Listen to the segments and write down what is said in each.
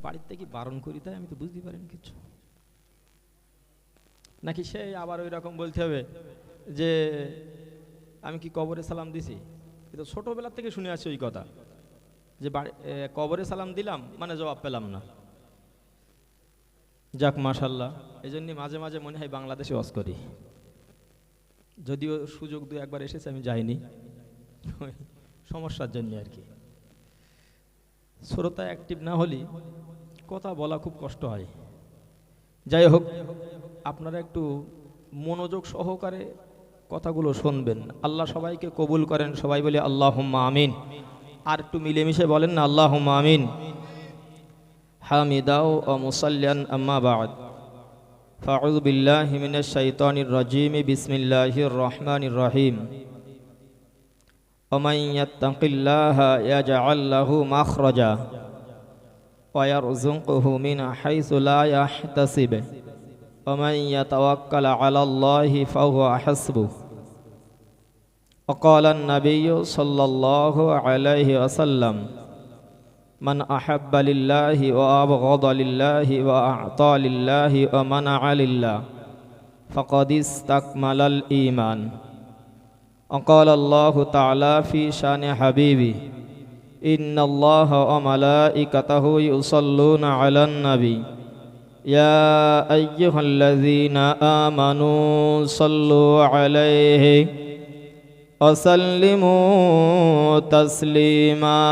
বাড়িতে কি বারণ করি তাই আমি তো বুঝতে পারিনি কিছু, নাকি সে আবার ওই রকম বলতে হবে যে আমি কি কবরে সালাম দিছি? কিন্তু ছোটবেলা থেকে শুনে আসছি ওই কথা যে কবরে সালাম দিলাম মানে জবাব পেলাম না। যাক মাশাল্লাহ, এই জন্য মাঝে মাঝে মনে হয় বাংলাদেশে ওয়াজ করি, যদিও সুযোগ দু একবার এসেছে আমি যাইনি, সমস্যার জন্য আর কি। শ্রোতা অ্যাক্টিভ না হলে কথা বলা খুব কষ্ট হয়। যাই হোক, আপনারা একটু মনোযোগ সহকারে কথাগুলো শুনবেন। আল্লাহ সবাইকে কবুল করেন, সবাই বলে আল্লাহুম্মা আমিন। আর একটু মিলেমিশে বলেন না আল্লাহুম্মা আমিন। হামিদাও ও মুসাল্লিয়ান আম্মা বা'দ, ফাউযু বিল্লাহি মিনাশ শাইতানির রাজীম, বিসমিল্লাহির রহমানির রহিম। ওয়া মান ইয়াত্তাকিল্লাহা ইয়াজআল লাহু মাখরাজা ওয়া ইয়ারযুকহু মিন হাইসু লা ইয়াহতাসিব ওয়া মান ইয়াতাওয়াক্কাল আলাল্লাহি ফাহুয়া হাসবুহ। ওয়া ক্বালান নাবিয়্যু সাল্লাল্লাহু আলাইহি ওয়াসাল্লাম মান আহাব্বা লিল্লাহি ওয়া আবগাদা লিল্লাহি ওয়া আ'তা লিল্লাহি ওয়া মানা'a লিল্লাহ ফাকাদ ইসতাকমালাল ঈমান। ওয়া ক্বালা আল্লাহু তাআলা ফি শানি হাবিবি ইন্নাল্লাহা ওয়া মালাইকাতাহু ইউসাল্লুনা আলান নাবী ইয়া আইয়ুহাল্লাযীনা আমানু সাল্লু আলাইহি وسلموا تسليما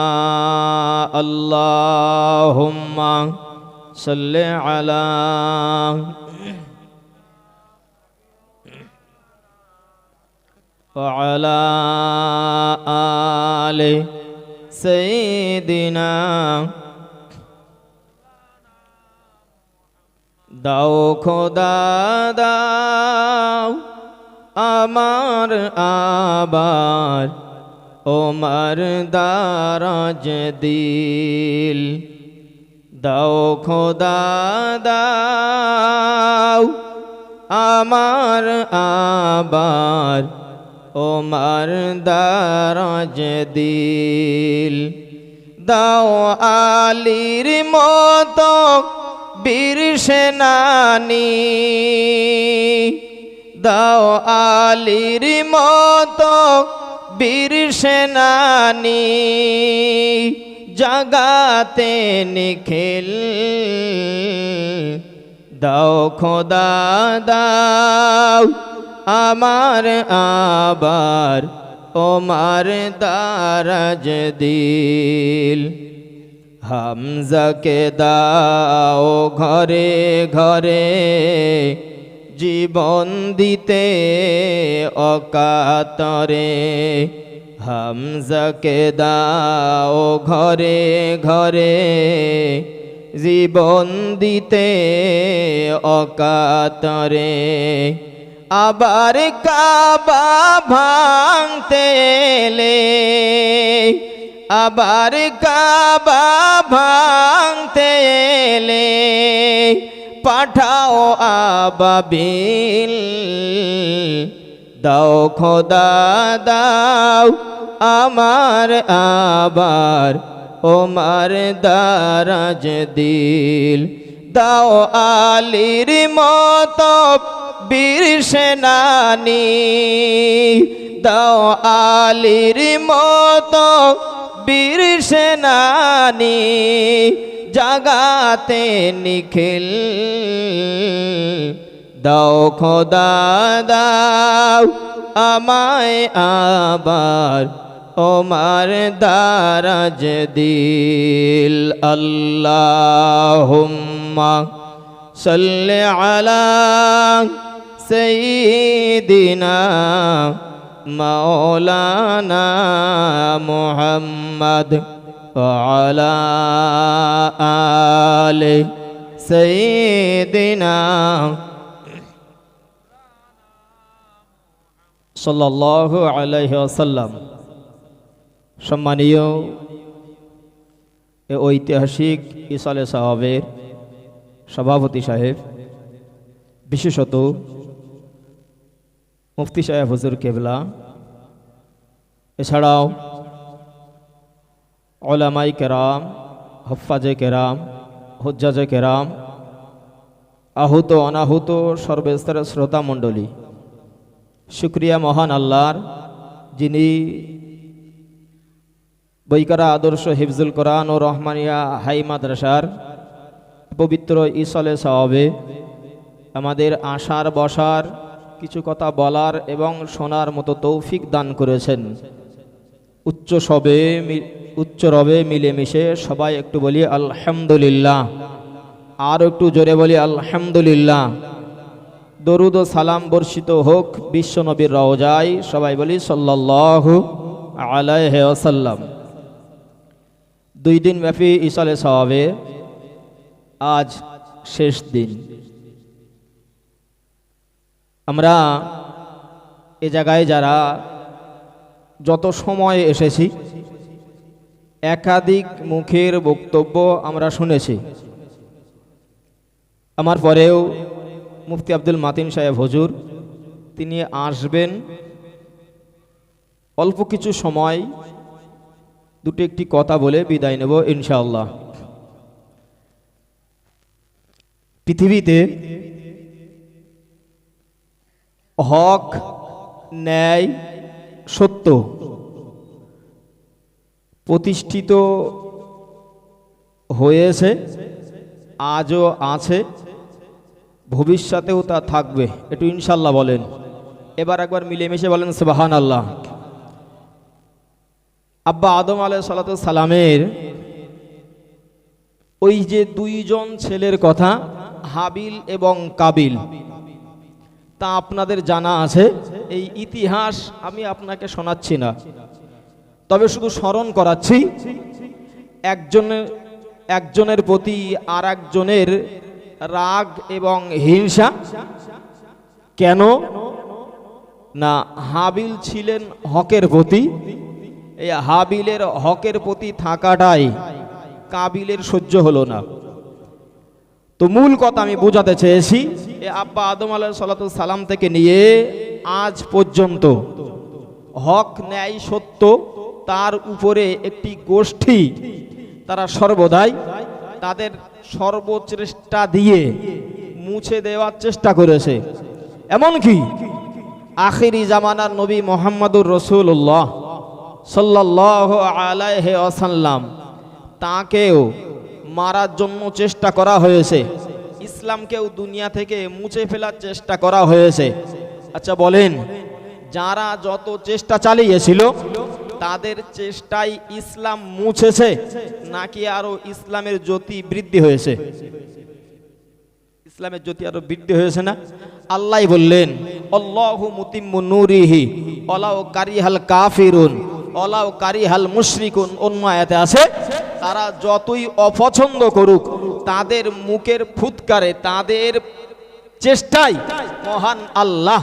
اللهم صل على وعلى آل سيدنا দাও খোদা দাও আমার আবার ওমর দারাজ দিল, দাও খোদা দাও আমার আবার ওমর দারাজ দিল, দাও আলীর মতো বীর সেনানী, দাও আলীর মতো বীর সেনানী, জাগাতে নিখিল, দাও খোদা দাও আমার আবার ওমর দারাজ দিল, হামজাকে দাও ঘরে ঘরে জীবন দিতে অকাতরে, হামজাকে দাও ঘরে ঘরে জীবন দিতে অকাতরে, আবার কাবা ভাঙতে এলে, আবার কাবা ভাঙতে এলে পাঠাও আবাবিল, দাও খোদা দাও আমার আবার ওমর দারাজ দিল, দাও আলীর মতো বীর সেনানী, দাও আলীর মতো বীর সেনানী, জাগাতে নিখিল, দাও খোদা দাও আমায় আবার ওমর দারাজ দিল, আল্লাহুম্মা সাল্লি আলা সাইয়্যিদিনা মাওলানা মুহাম্মদ وعلى آل سيدنا সাল্লাল্লাহু আলাইহি ওয়াসাল্লাম। সম্মানীয় ঐতিহাসিক ইসালে সাহাবের সভাপতি সাহেব, বিশেষত মুফতি সাহেব হুজুর কেবলা, এছাড়াও উলামায়ে কেরাম, হুফাজে কেরাম, হুজ্জাজে কেরাম, আহুত অনাহুত সর্বস্তরের শ্রোতা মণ্ডলী, শুক্রিয়া মহান আল্লাহর, যিনি বৈকারা আদর্শ হিফজুল কোরআন ও রহমানিয়া হাই মাদ্রাসার পবিত্র ইসলে সওয়াবে আমাদের আসার বসার, কিছু কথা বলার এবং শোনার মতো তৌফিক দান করেছেন। উচ্চ রবে মিলেমিশে সবাই একটু বলি আলহামদুলিল্লাহ, আর একটু জোরে বলি আলহামদুলিল্লাহ। দরুদ ও সালাম বর্ষিত হোক বিশ্ব নবীর রওজায়, সবাই বলি সাল্লাল্লাহু আলাইহি ওয়াসাল্লাম। 2 দিন ব্যাপী ইসলে সওয়াবে আজ শেষ দিন। আমরা এ জায়গায় যারা যত সময় এসেছি, একাধিক মুখের বক্তব্য আমরা শুনেছি। আমার পরেও মুফতি আব্দুল মাতিন সাহেব হুজুর তিনি আসবেন। অল্প কিছু সময় দুটি একটি কথা বলে বিদায় নেব ইনশাআল্লাহ। পৃথিবীতে হক, ন্যায়, সত্য প্রতিষ্ঠিত হয়েছে, আজও আছে, ভবিষ্যতেও তা থাকবে। একটু ইনশাআল্লাহ বলেন। এবার একবার মিলেমিশে বলেন সুবহানাল্লাহ। আব্বা আদম আলাইহিস সালাতু সালামের ওই যে 2 জন ছেলের কথা, হাবিল এবং কাবিল, তা আপনাদের জানা আছে। এই ইতিহাস আমি আপনাকে শোনাচ্ছি না, তবে শুধু স্মরণ করাচ্ছি। একজনের প্রতি আর একজনের রাগ এবং হিংসা কেন না? হাবিল ছিলেন হকের প্রতি, এই হাবিলের হকের প্রতি থাকাটাই কাবিলের সহ্য হলো না। তো মূল কথা আমি বোঝাতে চেয়েছি, আব্বা আদম আলাইহিস সালাতু সালাম থেকে নিয়ে আজ পর্যন্ত হক, ন্যায়, সত্য তার উপরে একটি গোষ্ঠী তারা সর্বদাই তাদের সর্বচেষ্টা দিয়ে মুছে দেওয়ার চেষ্টা করেছে। এমনকি আখিরি জামানার নবী মুহাম্মদুর রাসূলুল্লাহ সাল্লাল্লাহু আলাইহি ওয়াসাল্লাম তাকেও মারার জন্য চেষ্টা করা হয়েছে, ইসলামকেও দুনিয়া থেকে মুছে ফেলার চেষ্টা করা হয়েছে। আচ্ছা বলেন, যারা যত চেষ্টা চালিয়েছিল তাদের চেষ্টায় ইসলাম মুছেছে নাকি আরো ইসলামের জ্যোতি বৃদ্ধি হয়েছে? ইসলামের জ্যোতি আরো বৃদ্ধি হয়েছে না? আল্লাহ বললেন আল্লাহু মুতিম্মু নূরিহি ওয়ালাউ কারিহাল কাফিরুন ওয়ালাউ কারিহাল মুশরিকুন। অন্য আয়াতে আছে, তারা যতই অপছন্দ করুক, তাদের মুখের ফুৎকারে, তাদের চেষ্টায় মহান আল্লাহ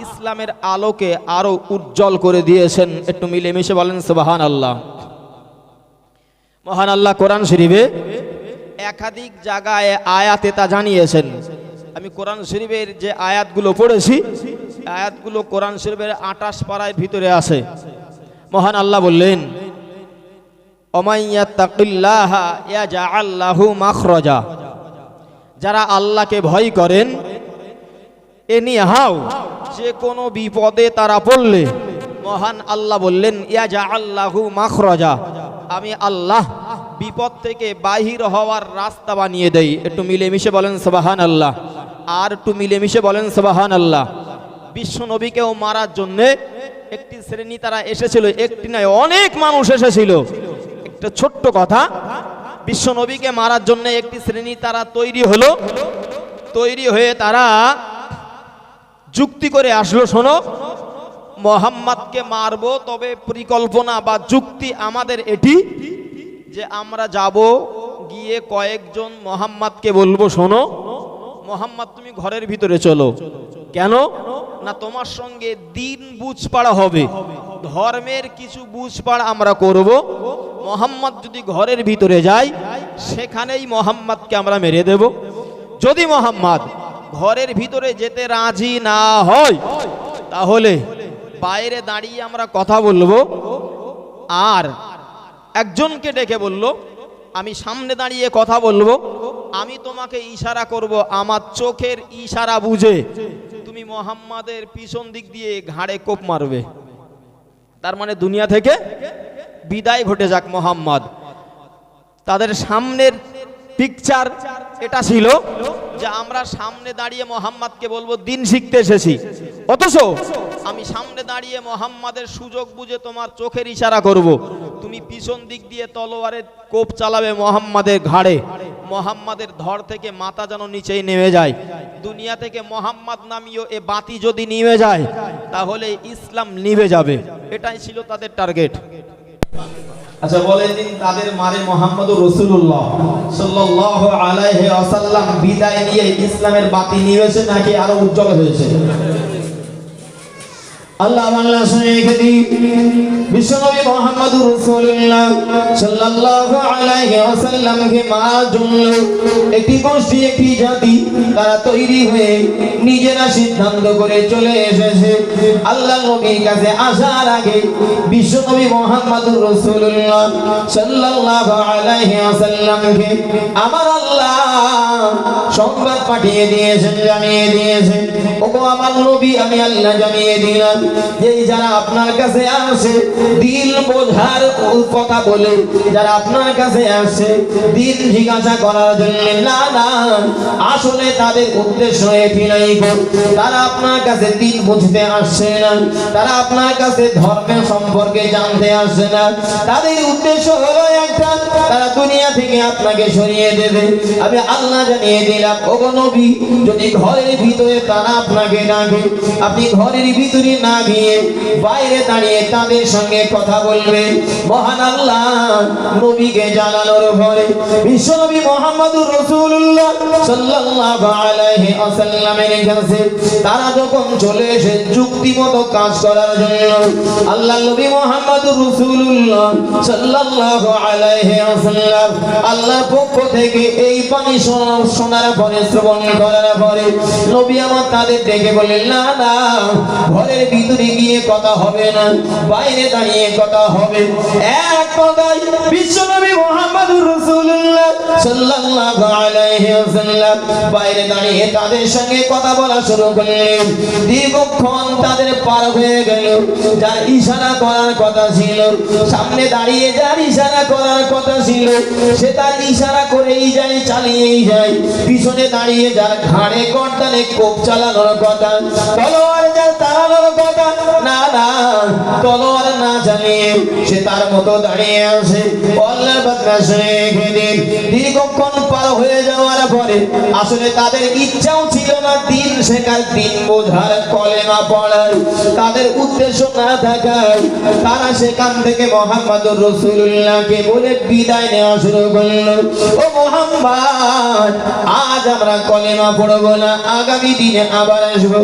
ইসলামের আলোকে আরো উজ্জ্বল করে দিয়েছেন। একটু মিলেমিশে বলেন সুবহানাল্লাহ। মহান আল্লাহ কোরআন শরীফে একাধিক জায়গায় আয়াতে তা জানিয়েছেন। আমি কোরআন শরীফের যে আয়াতগুলো পড়েছি, আয়াতগুলো কোরআন শরীফের 28 পারার ভিতরে আছে। মহান আল্লাহ বললেন ওমাইয়াত্তাকিল্লাহা ইয়াজআল লাহু মাখরাজা, যারা আল্লাহকে ভয় করেন, এনিহাও যে কোনো বিপদে তারা পড়লে মহান আল্লাহ বললেন ইয়াজআল লাহু মাখরাজা, আমি আল্লাহ বিপদ থেকে বাহির হওয়ার রাস্তা বানিয়ে দেই। একটু মিলেমিশে বলেন সুবহানাল্লাহ, আর একটু মিলেমিশে বলেন সুবহানাল্লাহ। বিশ্ব নবীকেও মারার জন্য একটি শ্রেণী তারা এসেছিল, একটি নয় অনেক মানুষ এসেছিল। একটা ছোট্ট কথা, বিশ্ব নবীকে মারার জন্য একটি শ্রেণী তারা তৈরি হলো, তৈরি হয়ে তারা যুক্তি করে আসলো, শোনো মোহাম্মদকে মারবো, তবে পরিকল্পনা বা যুক্তি আমাদের এটি যে আমরা যাব, গিয়ে কয়েকজন মোহাম্মদকে বলবো শোনো মোহাম্মদ তুমি ঘরের ভিতরে চলো। কেন না, তোমার সঙ্গে দিন বুঝপাড়া হবে, ধর্মের কিছু বুঝপাড়া আমরা করব। মোহাম্মদ যদি ঘরের ভিতরে যায়, সেখানেই মোহাম্মদকে আমরা মেরে দেব। যদি মোহাম্মদ ঘরের ভিতরে যেতে রাজি না হয়, তাহলে বাইরে দাঁড়িয়ে আমরা কথা বলবো। আর একজনকে ডেকে বলল আমি সামনে দাঁড়িয়ে কথা বলবো, আমি তোমাকে ইশারা করব, আমার চোখের ইশারা বুঝে তুমি মুহাম্মাদের পিছন দিক দিয়ে ঘাড়ে কোপ মারবে। তার মানে দুনিয়া থেকে বিদায় ঘটে যাক মুহাম্মদ। তাদের সামনের পিকচার এটা ছিল যে আমরা সামনে দাঁড়িয়ে মুহাম্মাদকে বলবো দিন শিখতে এসেছি, অথচ আমি সামনে দাঁড়িয়ে মুহাম্মাদের সুযোগ বুঝে তোমার চোখের ইশারা করব, তুমি পিছন দিক দিয়ে তলোয়ারের কোপ চালাবে মুহাম্মাদের ঘাড়ে, মুহাম্মাদের ধর থেকে মাথা যেন নিচেই নেমে যায়। দুনিয়া থেকে মুহাম্মাদ নামীয় এ বাতি যদি নিভে যায় তাহলে ইসলাম নিভে যাবে। এটাই ছিল তাদের টার্গেট। আচ্ছা বলেন দিন, তাদের মারে মুহাম্মদুর রাসূলুল্লাহ সাল্লাল্লাহু আলাইহি ওয়াসাল্লাম বিদায় নিয়ে ইসলামের বাতি নিভেছে নাকি আরো উজ্জ্বল হয়েছে? আল্লাহ বাংলা শুনে রেখে দিই, বিশ্বনবী মুহাম্মদুর রাসূলুল্লাহ সাল্লাল্লাহু আলাইহি ওয়াসাল্লামকে মারার জন্য একটি গোষ্ঠী, একটি জাতি তারা তৈরি হয়ে নিজেরা সিদ্ধান্ত করে চলে এসেছে। আল্লাহ নবীর কাছে আসার আগে বিশ্বনবী মুহাম্মদুর রাসূলুল্লাহ সাল্লাল্লাহু আলাইহি ওয়াসাল্লামকে আমার আল্লাহ সংবাদ পাঠিয়ে দিয়েছেন, জানিয়ে দিয়েছেন, ওগো আমার নবী, আমি আল্লাহ জানিয়ে দিলাম যে যারা আপনার কাছে আসে দিল বোঝার কথা বলে, যারা আপনার কাছে আসে দিন জিজ্ঞাসা করার জন্য, না না, আসলে তাদের উদ্দেশ্য এটি নাই, তারা আপনার কাছে দিন বুঝতে আসছে না, তারা আপনার কাছে ধর্মের সম্পর্কে জানতে আসছে না, তাদের উদ্দেশ্য হলো একটা, তারা দুনিয়া থেকে আপনাকে সরিয়ে দেবে। আমি আল্লাহ জানিয়ে দিলাম, ওগো নবী, যদি ঘরের ভিতরে তারা আপনাকে ডাকে, আপনি ঘরের ভিতরে না গিয়ে বাইরে দাঁড়িয়ে তাদের সঙ্গে কথা বলবেন। মহান আল্লাহ নবীকে জানানোর পরে বিশ্বনবী মুহাম্মদুর রাসূলুল্লাহ সাল্লাল্লাহু আলাইহি ওয়াসাল্লামের কাছে তারা যখন চলে এসে যুক্তিমতো কাজ করার জন্য, আল্লাহ নবী মুহাম্মদুর রাসূলুল্লাহ সাল্লাল্লাহু আলাইহি ওয়াসাল্লাম আল্লাহর পক্ষ থেকে এই বাণী শোনার পরে, শ্রবণ করার পরে নবী আমার তাদের ডেকে বললেন, না না, ঘরের ভিতরে গিয়ে কথা হবে না, বাইরে দাঁড়িয়ে কথা হবে। এক কথায় বিশ্বনবী মুহাম্মদুর রাসূলুল্লাহ সাল্লাল্লাহু আলাইহি ওয়াসাল্লাম বাইরে দাঁড়িয়ে তাদের সঙ্গে কথা বলা শুরু করলেন। দীর্ঘক্ষণ তাদের পার হয়ে গেল। যার ইশারা করার কথা ছিল, সামনে দাঁড়িয়ে যার ইশারা করার কথা ছিল, সে তার ইশারা করেই যায়, চালিয়েই যায়। পিছনে দাঁড়িয়ে যার ঘাড়ে গর্দানে কোপ চালানোর কথা, তলোয়ার যার তাড়ানোর কথা, না না, তলোয়ার না চালিয়ে সে তার মতো দাঁড়িয়ে আছে। আল্লাহর বান্দা শুনে রেখে, দীর্ঘক্ষণ পার হয়ে যাওয়ার পরে আসলে তাদের ইচ্ছাও ছিল না দিন শেখার, দিন বোঝার, কলেমা পড়ার, তাদের উদ্দেশ্য না থাকায় তারা সেখান থেকে মুহাম্মদুর রাসূলুল্লাহকে বলে বিদায় নেওয়া শুরু করলো। ও মুহাম্মদ, আজ আমরা কলেমা পড়বো না, আগামী দিনে আবার আসবো।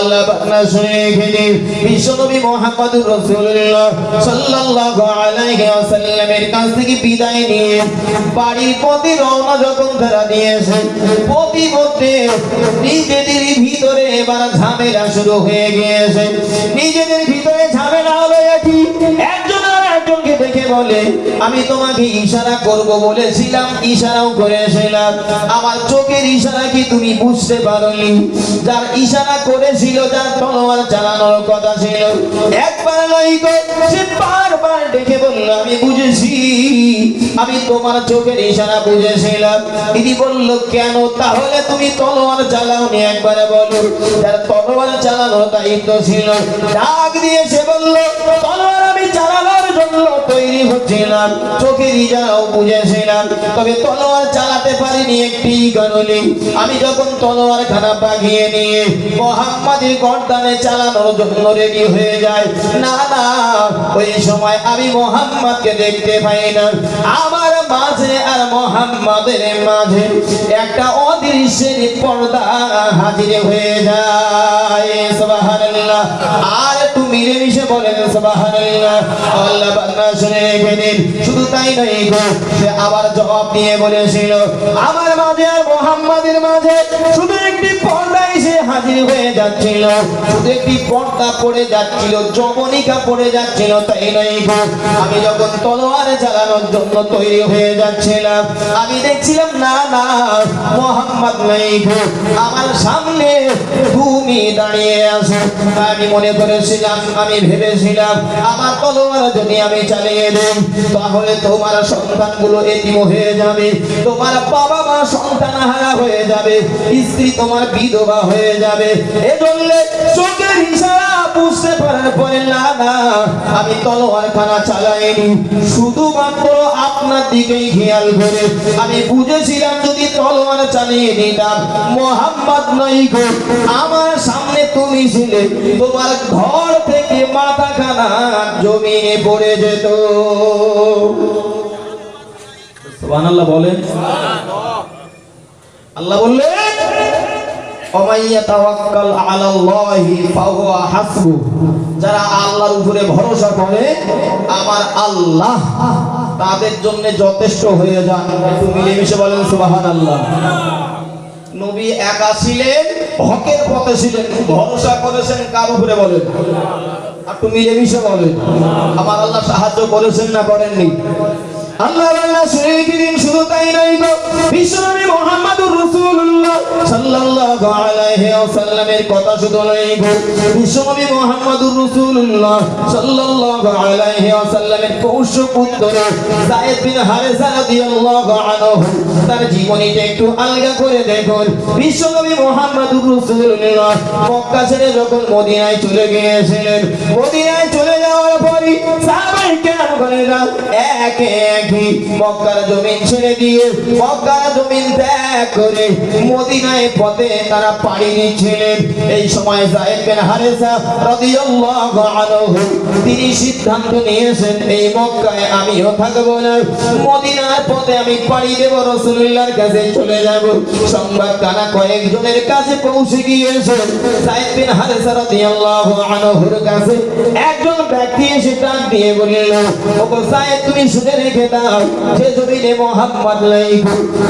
আল্লাহ বান্দা শুনে রেখে, বিশ্বনবী মুহাম্মদুর রাসূলুল্লাহ সাল্লাল্লাহু আলাইহি ওয়াসাল্লামের কাছ থেকে বিদায় নিয়ে বাড়ির পথে রওনা যখন তারা দিয়েছে, পথিমধ্যে নিজেদের ভিতরে এবার ঝামেলা শুরু হয়ে গিয়েছে। নিজেদের ভিতরে ঝামেলা হলো কি, একজন আর একজনকে দেখে বলে, আমি তোমাকে ইশারা করব বলেছিলাম, ইশারাও করেছিলাম, আমার চোখের ইশারা কি তুমি বুঝতে পারোনি? যার ইশারা করেছিল, যার তলোয়ার চালানোর কথা ছিল, একবার নয় গো, সে বারবার ডেকে বলল, আমি বুঝেছি, আমি তোমার চোখের ইশারা বুঝেছিলাম। তিনি বলল, কেন তাহলে তুমি তলোয়ার চালাওনি? একবারে বলো। যার তলোয়ার চালানোর দায়িত্ব ছিল ডাক দিয়ে সে বলল, তলোয়ার আমি চালানোর জন্য তৈরি হচ্ছিলাম, চোখের ইশারাও বুঝেছিলাম, তবে তলোয়ার চালাতে পারিনি একটি কারণে, আমি যখন তলোয়ার খানা পাকিয়ে নিয়ে মুহাম্মাদের গর্দানে চালানোর জন্য রেডি হয়ে যায়, না না, ওই সময় আমি মুহাম্মাদকে দেখতে পাই না। আমার মাঝে আর মুহাম্মাদের মাঝে একটা অদৃশ্যের পর্দা হাজির হয়ে যায়। সুবহানাল্লাহ। আর একটু মিলেমিশে বলেন সুবহানাল্লাহ। আল্লাহ বান্দা শুনে রেখে দিন। শুধু তাই নয় গো, সে আবার জবাব দিয়ে বলেছিল, আমার মাঝে আর মুহাম্মাদের মাঝে শুধু একটি পর্দা এসে হাজির হয়ে যাচ্ছিল, শুধু একটি পর্দা পড়ে যাচ্ছিল, যবনিকা পড়ে যাচ্ছিল, তাই নয় গো। আমি যখন তলোয়ার চালানোর জন্য তৈরি হয়ে যাচ্ছিলাম, আমি দেখছিলাম না না মোহাম্মদ নাই গো, আমার সামনে তুমি দাঁড়িয়ে আছো। আমি মনে করেছিলাম, আমি ভেবেছিলাম আমার তলোয়ার যদি আমি চালিয়ে দেই তাহলে তোমার সন্তানগুলো এতিম হয়ে যাবে, তোমার বাবা মা সন্তানহারা হয়ে যাবে, স্ত্রী তোমার বিধবা হয়ে যাবে। এজন্য চোখের ইশারা বুঝতে পারার পরে না না আমি তলোয়ার খানা চালাইনি, শুধুমাত্র আপনার দিকেই খেয়াল করে আমি বুঝেছিলাম যদি তলোয়ার চালিয়ে দিতাম মোহাম্মদ নয় গো, আমার সামনে তুমি ছিলে, তোমার ঘর থেকে মাথা খানা জমিনে পড়ে যেত। সুবহানাল্লাহ বলেন। আল্লাহ বললেন ওমাইয়া তাওয়াক্কাল আলাল্লাহি ফাহুয়া হাসবু, যারা আল্লাহর উপরে ভরসা করে আমার আল্লাহ তাদের জন্য যথেষ্ট হয়ে যান। একটু মিলেমিশে বলেন সুবহানাল্লাহ। নবী একা ছিলেন, হকের পথে ছিলেন, ভরসা করেছেন কার উপরে বলেন? একটু মিলেমিশে বলেন আমার আল্লাহ সাহায্য করেছেন না করেননি? আল্লাহ আল্লাহ শরীফিন শুধু তাই নয় গো, বিশ্বনবী মুহাম্মদুর রাসূলুল্লাহ সাল্লাল্লাহু আলাইহি ওয়াসাল্লামের কথা শুধু নয় গো, বিশ্বনবী মুহাম্মদুর রাসূলুল্লাহ সাল্লাল্লাহু আলাইহি ওয়াসাল্লামের পুত্র যায়েদ বিন হারেসা রাদিয়াল্লাহু আনহু তার জীবনীটা একটু আলগা করে দেখুন। বিশ্বনবী মুহাম্মদুর রাসূলুল্লাহ মক্কা ছেড়ে যখন মদিনায় চলে গিয়েছিলেন, মদিনায় চলে যাওয়ার পরই সাহাবায়ে কেরামগণেরা একে একে মক্কার জমিন ছেড়ে দিয়ে মক্কার জমিন ত্যাগ করে মদিনায় পথে তারা পাড়ি দিচ্ছিলেন। এই সময় যায়েদ বিন হারেসা রাদিয়াল্লাহু আনহু তিনি সিদ্ধান্ত নিয়েছেন এই মক্কায় আমিও থাকবো না, মদিনার পথে আমি পাড়ি দেব, রাসূলুল্লাহর কাছে চলে যাব। সংবাদ কানা কয়েকজনের কাছে পৌঁছে গিয়েছে। যায়েদ বিন হারেসা রাদিয়াল্লাহু আনহুর কাছে একজন ব্যক্তি এসে ডাক দিয়ে বলল, ওগো যায়েদ তুমি শুনে রেখে দাও, যে জমিনে মুহাম্মদ নাই,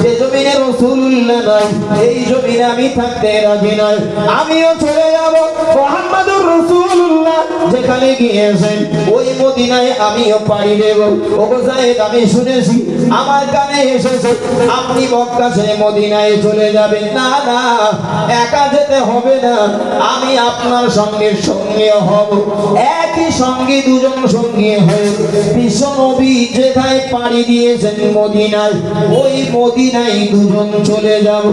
যে জমিনে রাসূলুল্লাহ নাই, এই জমিনে আমি থাকতে রাজি নই, আমিও চলে যাব। মুহাম্মদুর রাসূলুল্লাহ যেখানে গিয়েছেন ওই মদিনায় আমিও পাড়ি দেব। ওগো যায়েদ আমি শুনেছি, আমার কানে এসেছে আপনি মক্কা ছেড়ে মদিনায় চলে যাবেন। না না একা যেতে হবে না, আমি আপনার সঙ্গে সঙ্গে হব, একই সঙ্গে দুজন সঙ্গে হয়ে বিশ্ব নবী যেখানে পাড়ি দিয়েছেন মদিনায়, ওই মদিনায় দুজন চলে যাব।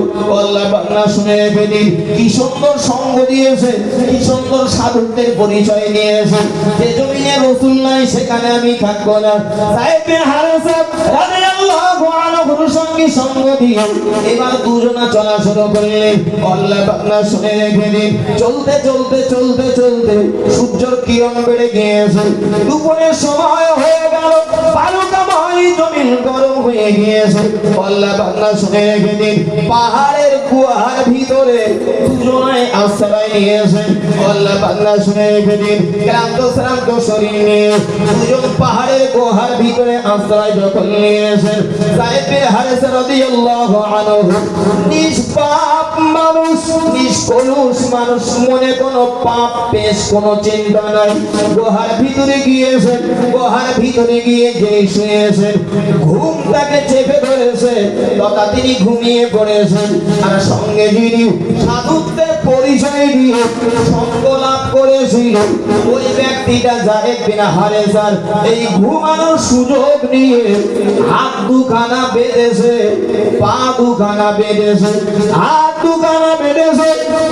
আল্লাহ বান্দা শুনে রেখে দিন, কি সুন্দর সঙ্গ দিয়েছে, কি সুন্দর সাধুত্বের পরিচয় দিয়েছে। যে জমিনে রাসূল নাই সেখানে আমি থাকবো না। যায়েদ বিন হারেসা রাদিয়াল্লাহু আনহুর সঙ্গে সঙ্গ দিয়ে এবার দুজনা চলা শুরু করলেন। আল্লাহ বান্দা শুনে রেখে দিন, চলতে চলতে চলতে চলতে সূর্যের কিরণ বেড়ে গিয়েছে, দুপুরের সময় হয়ে গেল, বালুকাময় জমিন গরম হয়ে গিয়েছে। আল্লাহ বান্দা শুনে রেখে দিন, পাহাড়ের গুহার ভিতরে দুজনায় আশ্রয় নিয়েছে। আল্লাহ বান্দা শুনে রেখে দিন, ক্লান্ত শ্রান্ত শরীর নিয়ে দুজন পাহাড়ের গুহার ভিতরে আশ্রয় যখন নিয়েছেন, যায়েদ বিন হারেসা রাদিয়াল্লাহু আনহু নিষ্পাপ মানুষ, নিষ্কলুষ মানুষ, মনে কোনো পাপ পেশ কোনো চিন্তা নাই, গুহার ভিতরে গিয়েছেন, গুহার ভিতরে গিয়ে যে শুয়েছেন, ঘুম তাকে চেপে ধরেছে, তথা তিনি ঘুমিয়ে পড়েছেন। আর সঙ্গে যিনি সাধুত্বের পরিচয় দিয়ে সঙ্গ লাভ করেছিল ওই ব্যক্তিটা যায়েদ বিন হারেসার এই ঘুমানোর সুযোগ নিয়ে হাত দুখানা বেঁধেছে, পা দুখানা বেঁধেছে, হাত দুখানা বেঁধেছে,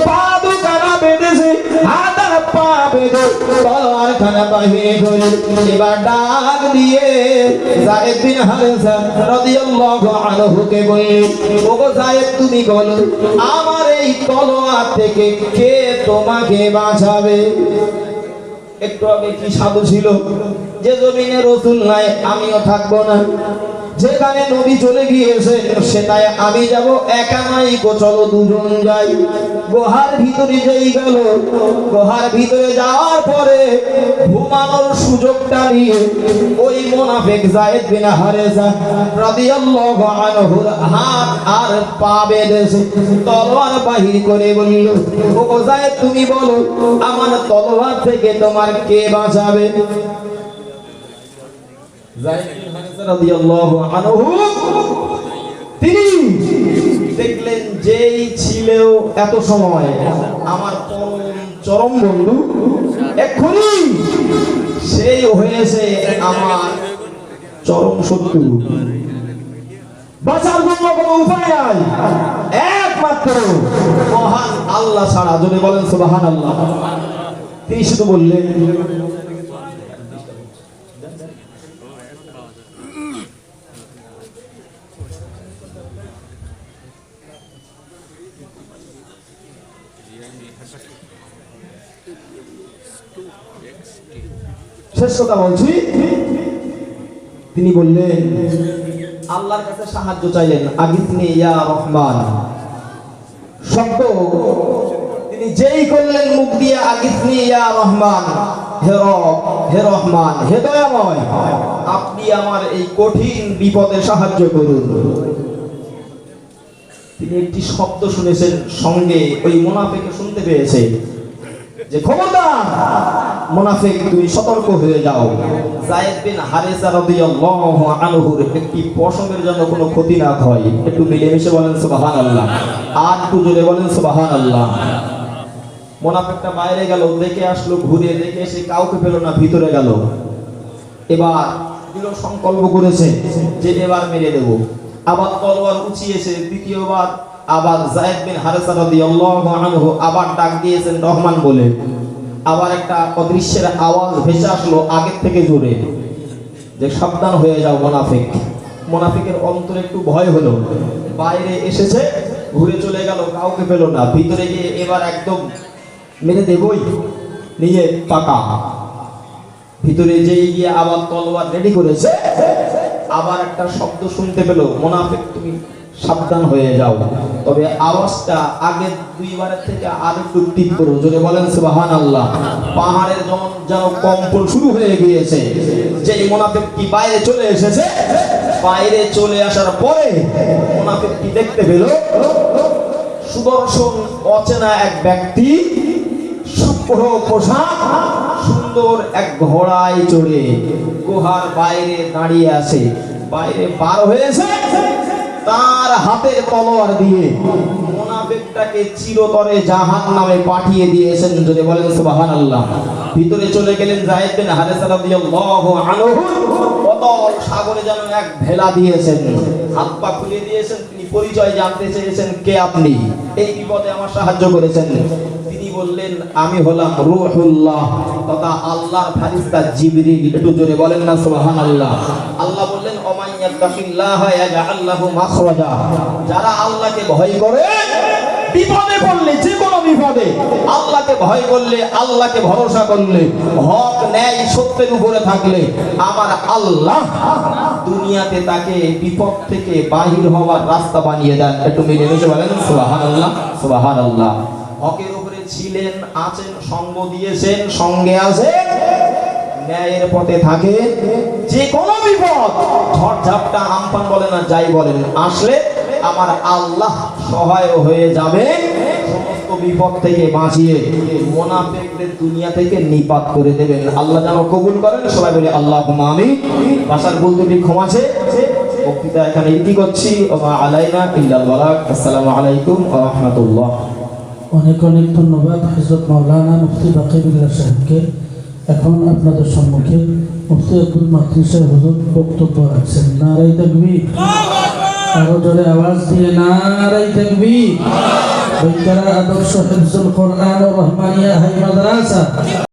পা দুখানা বেঁধেছে, হাত আর পা বেঁধে তলোয়ার খানা বাহিরে করে এবার ডাক দিয়ে যায়েদ বিন হারেসা রাদিয়াল্লাহু আনহুকে বললেন, ওগো যায়েদ তুমি বলো আমার এই তলোয়ার থেকে কে তোমাকে বাঁচাবে? একটু আগে কি সাধু ছিল, যে জমিনে রাসূল নাই আমিও থাকবো না, যেখানে নবী চলে গিয়েছেন সেটাই আমি যাব, একা নাই গো, চলো দুজন যাই। গুহার ভিতরে যেই গেল, গুহার ভিতরে যাওয়ার পরে ঘুমানোর সুযোগটা নিয়ে ওই মুনাফিক যায়েদ বিন হারেসা রাদিয়াল্লাহু আনহুর হাত আর পা বেঁধেছে, তলোয়ার বাহির করে বলল, ও যায়েদ তুমি বলো আমার তলোয়ার থেকে তোমার কে বাঁচাবে? যায়েদ বিন হারেসা রাদিয়াল্লাহু আনহু তিনি দেখলেন যেই ছিল এত সময় আমার চরম বন্ধু, এক্ষুনি সেই হয়েছে আমার চরম শত্রু। বাঁচার জন্য কোনো উপায় নাই, একমাত্র মহান আল্লাহ ছাড়া। যদি বলেন সুবহানাল্লাহ। তিনি শুধু বললেন, শেষ কথা বলছি, তিনি বললেন আল্লাহর কাছে সাহায্য চাইলেন, আগিথনি ইয়া রহমান শব্দ তিনি যেই করলেন মুখ দিয়ে, আগিথনি ইয়া রহমান, হে রব, হে রহমান, হে দয়াময়, আপনি আমার এই কঠিন বিপদে সাহায্য করুন। তিনি একটি শব্দ শুনেছেন, সঙ্গে ওই মুনাফিক শুনতে পেয়েছে যে খবরদার মুনাফিক তুমি সতর্ক হয়ে যাও, যায়েদ বিন হারেসা রাদিয়াল্লাহু আনহুর একটি পশমের জন্য কোনো ক্ষতি না হয়। একটু মিলেমিশে বলেন সুবহানাল্লাহ, আর একটু জোরে বলেন সুবহানাল্লাহ। মুনাফিকটা বাইরে গেল, দেখে আসলো, ঘুরে দেখে এসে কাউকে পেল না, ভিতরে গেল। এবার দৃঢ় সংকল্প করেছে যে এবার মেরে দেব। আবার তলোয়ার উঁচিয়েছে, দ্বিতীয়বার আবার যায়েদ বিন হারেসা রাদিয়াল্লাহু আনহু আবার ডাক দিয়েছেন রহমান বলে। আবার একটা অদৃশ্যের আওয়াজ ভেসে আসলো আগের থেকে জোরে, যে সাবধান হয়ে যাও মুনাফিক। মুনাফিকের অন্তরে একটু ভয় হলো, বাইরে এসেছে, ঘুরে চলে গেল, কাউকে পেল না, ভিতরে গিয়ে এবার একদম মেরে দেবই, নিয়ে পাকা। ভিতরে যেই গিয়ে আবার তলোয়ার রেডি করেছে, আবার একটা শব্দ শুনতে পেল, মুনাফিক তুমি সাবধান হয়ে যাও। তবে আওয়াজটা আগের দুইবারের থেকে আর একটু তীব্র, জোরে বলেন সুবহানাল্লাহ। পাহাড়ের যেন কম্পন শুরু হয়ে গিয়েছে। যেই মুনাফিকটি বাইরে চলে এসেছে, বাইরে চলে আসার পরে মুনাফিকটি দেখতে পেল সুদর্শন অচেনা এক ব্যক্তি, শুভ্র পোশাক, সুন্দর এক ঘোড়ায় চড়ে গুহার বাইরে দাঁড়িয়ে আছে। বাইরে পার হয়েছে, তার হাতের তলোয়ার দিয়ে মুনাফিকটাকে চিরতরে জাহান্নামে পাঠিয়ে দিয়েছেন, যদি বলেন সুবহানাল্লাহ। ভিতরে চলে গেলেন যায়েদ বিন হারেসা রাদিয়াল্লাহু আনহু, অতল সাগরে যেন এক ভেলা দিয়েছেন, হাত পা খুলে দিয়েছেন। তিনি পরিচয় জানতে চেয়েছেন, কে আপনি, এই বিপদে আমার সাহায্য করেছেন। তিনি বললেন, আমি হলাম রূহুল্লাহ তথা আল্লাহর ফেরেশতা জিবরিল। একটু জোরে বলেন না সুবহানাল্লাহ। আল্লাহ বললেন, ওমাইয়াত্তাকিল্লাহা ইয়াজআল লাহু মাখরাজা, যারা আল্লাহকে ভয় করে, বিপদে পড়লে, যে কোনো বিপদে আল্লাহকে ভয় করলে, আল্লাহকে ভরসা করলে, হক ন্যায় সত্যের উপরে থাকলে, আমার আল্লাহ দুনিয়াতে তাকে বিপদ থেকে বাহির হওয়ার রাস্তা বানিয়ে দেন। একটু মিলেমিশে বলেন সুবহানাল্লাহ, সুবহানাল্লাহ। হকের উপরে ছিলেন, আছেন, সঙ্গ দিয়েছেন, সঙ্গে আছে, ন্যায়ের পথে থাকে, যে কোনো বিপদ, ঝড় ঝাপটা, আমফান বলেন না যাই বলেন, আসলে আমার আল্লাহ সহায় হয়ে যাবে, সমস্ত বিপদ থেকে বাঁচিয়ে মুনাফিকদের দুনিয়া থেকে নিপাত করে দেবেন। আল্লাহ যেন কবুল করেন। সবাই বলে আল্লাহুম্মা আমিন। ভাষার ভুল ত্রুটি ক্ষমা চেয়ে বক্তৃতা এখানে ইতি করছি। ওয়া আলাইনা ইল্লাল বালাগ। আসসালামু আলাইকুম ওয়া রাহমাতুল্লাহ। অনেক অনেক ধন্যবাদ হযরত মাওলানা মুফতি বাকিরুল্লাহ সাহেবকে। এখন আপনাদের সম্মুখে মুফতি আব্দুল মাতিন সাহেব হুজুর বক্তব্য রাখছেন। নারায়ে তাকবীর, আরো জোরে আওয়াজ দিয়ে নারায়ে তাকবীর। বৈকারা আদর্শ হিফজুল কোরআন ও রহমানিয়া হাই মাদ্রাসা।